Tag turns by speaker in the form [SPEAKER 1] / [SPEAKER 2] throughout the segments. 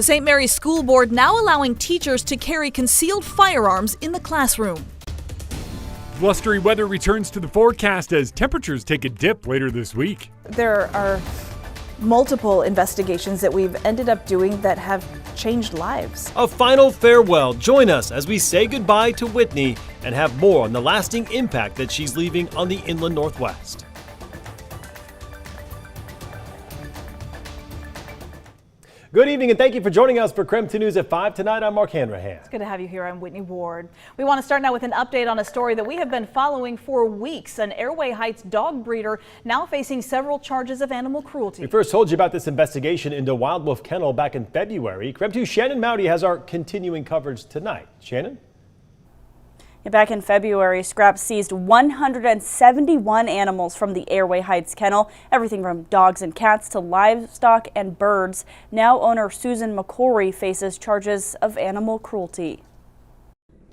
[SPEAKER 1] The St. Mary's School Board now allowing teachers to carry concealed firearms in the classroom.
[SPEAKER 2] Blustery weather returns to the forecast as temperatures take a dip later this week.
[SPEAKER 3] There are multiple investigations that we've ended up doing that have changed lives.
[SPEAKER 4] A final farewell. Join us as we say goodbye to Whitney and have more on the lasting impact that she's leaving on the inland Northwest. Good evening and thank you for joining us for KREM 2 News at 5 tonight. I'm Mark Hanrahan.
[SPEAKER 1] It's good to have you here. I'm Whitney Ward. We want to start now with an update on a story that we have been following for weeks. An Airway Heights dog breeder now facing several charges of animal cruelty.
[SPEAKER 4] We first told you about this investigation into Wild Wolf Kennel back in February. KREM 2 Shannon Mowdy has our continuing coverage tonight. Shannon?
[SPEAKER 5] Back in February, Scraps seized 171 animals from the Airway Heights kennel, everything from dogs and cats to livestock and birds. Now owner Susan McCory faces charges of animal cruelty.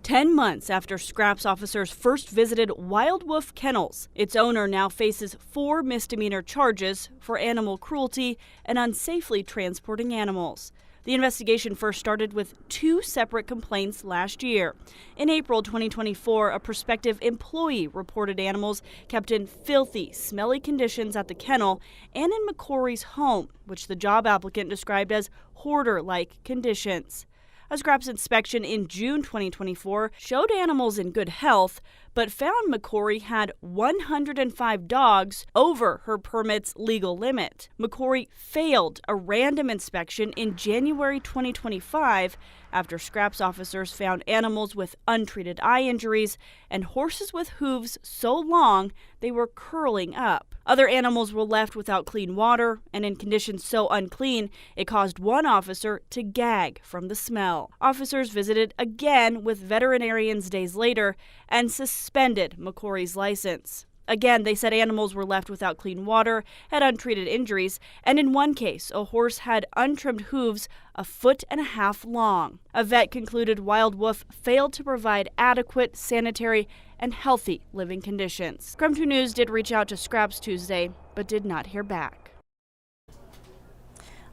[SPEAKER 5] 10 months after Scraps officers first visited Wild Wolf Kennels, its owner now faces 4 misdemeanor charges for animal cruelty and unsafely transporting animals. The investigation first started with 2 separate complaints last year. In April 2024, a prospective employee reported animals kept in filthy, smelly conditions at the kennel and in McCory's home, which the job applicant described as hoarder-like conditions. A Scraps inspection in June 2024 showed animals in good health, but found McCory had 105 dogs over her permit's legal limit. McCory failed a random inspection in January 2025 after Scraps officers found animals with untreated eye injuries and horses with hooves so long they were curling up. Other animals were left without clean water and in conditions so unclean it caused one officer to gag from the smell. Officers visited again with veterinarians days later and suspended McCory's license. Again, they said animals were left without clean water, had untreated injuries, and in one case, a horse had untrimmed hooves 1.5 feet long. A vet concluded Wild Wolf failed to provide adequate, sanitary, and healthy living conditions. KREM 2 News did reach out to Scraps Tuesday, but did not hear back.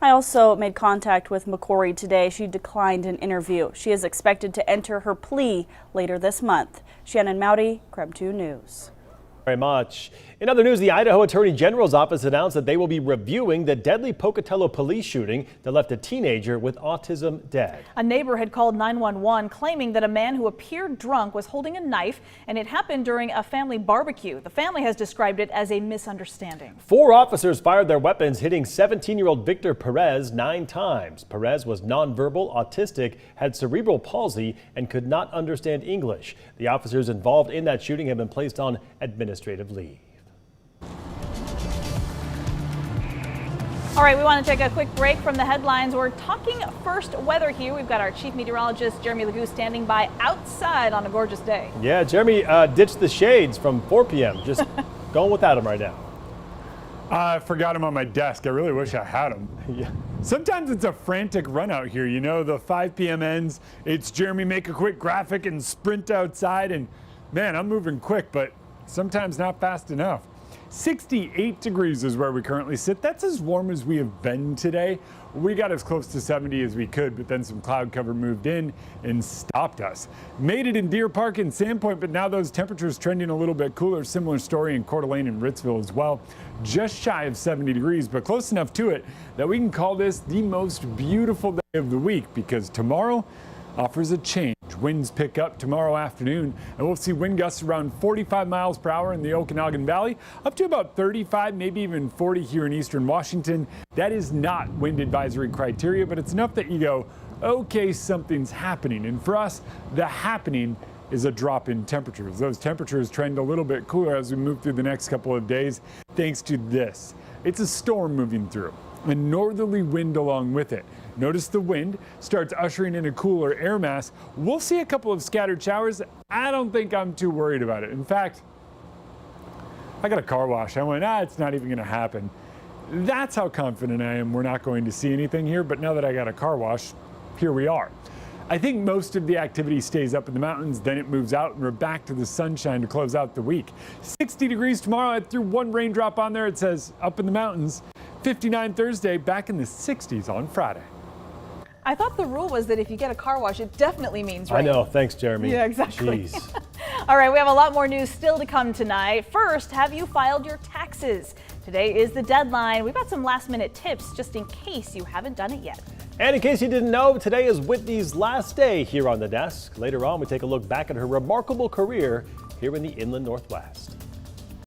[SPEAKER 5] I also made contact with McCory today. She declined an interview. She is expected to enter her plea later this month. Shannon Mowdy, KREM 2 News.
[SPEAKER 4] Very much. In other news, the Idaho Attorney General's office announced that they will be reviewing the deadly Pocatello police shooting that left a teenager with autism dead.
[SPEAKER 1] A neighbor had called 911 claiming that a man who appeared drunk was holding a knife, and it happened during a family barbecue. The family has described it as a misunderstanding.
[SPEAKER 4] 4 officers fired their weapons, hitting 17-year-old Victor Perez 9 times. Perez was nonverbal, autistic, had cerebral palsy, and could not understand English. The officers involved in that shooting have been placed on administrative leave.
[SPEAKER 1] All right, we want to take a quick break from the headlines. We're talking first weather here. We've got our chief meteorologist, Jeremy Legoo, standing by outside on a gorgeous day.
[SPEAKER 4] Yeah, Jeremy ditched the shades from 4 p.m. Just going without them right now.
[SPEAKER 2] I forgot them on my desk. I really wish I had them.
[SPEAKER 4] Yeah.
[SPEAKER 2] Sometimes it's a frantic run out here. You know, the 5 p.m. ends. It's Jeremy, make a quick graphic and sprint outside. And man, I'm moving quick, but sometimes not fast enough. 68 degrees is where we currently sit. That's as warm as we have been today. We got as close to 70 as we could, but then some cloud cover moved in and stopped us. Made it in Deer Park and Sandpoint, but now those temperatures trending a little bit cooler. Similar story in Coeur d'Alene and Ritzville as well. Just shy of 70 degrees, but close enough to it that we can call this the most beautiful day of the week, because tomorrow offers a change. Winds pick up tomorrow afternoon, and we'll see wind gusts around 45 miles per hour in the Okanagan Valley, up to about 35, maybe even 40 here in eastern Washington. That is not wind advisory criteria, but it's enough that you go, okay, something's happening. And for us, the happening is a drop in temperatures. Those temperatures trend a little bit cooler as we move through the next couple of days, thanks to this. It's a storm moving through, a northerly wind along with it. Notice the wind starts ushering in a cooler air mass. We'll see a couple of scattered showers. I don't think I'm too worried about it. In fact, I got a car wash. I went, it's not even going to happen. That's how confident I am we're not going to see anything here. But now that I got a car wash, here we are. I think most of the activity stays up in the mountains, then it moves out and we're back to the sunshine to close out the week. 60 degrees tomorrow. I threw one raindrop on there. It says up in the mountains. 59 Thursday, back in the 60s on Friday.
[SPEAKER 1] I thought the rule was that if you get a car wash, it definitely means rain.
[SPEAKER 4] I know. Thanks, Jeremy.
[SPEAKER 1] Yeah, exactly.
[SPEAKER 4] Jeez.
[SPEAKER 1] All right, we have a lot more news still to come tonight. First, have you filed your taxes? Today is the deadline. We've got some last-minute tips just in case you haven't done it yet.
[SPEAKER 4] And in case you didn't know, today is Whitney's last day here on the desk. Later on, we take a look back at her remarkable career here in the Inland Northwest.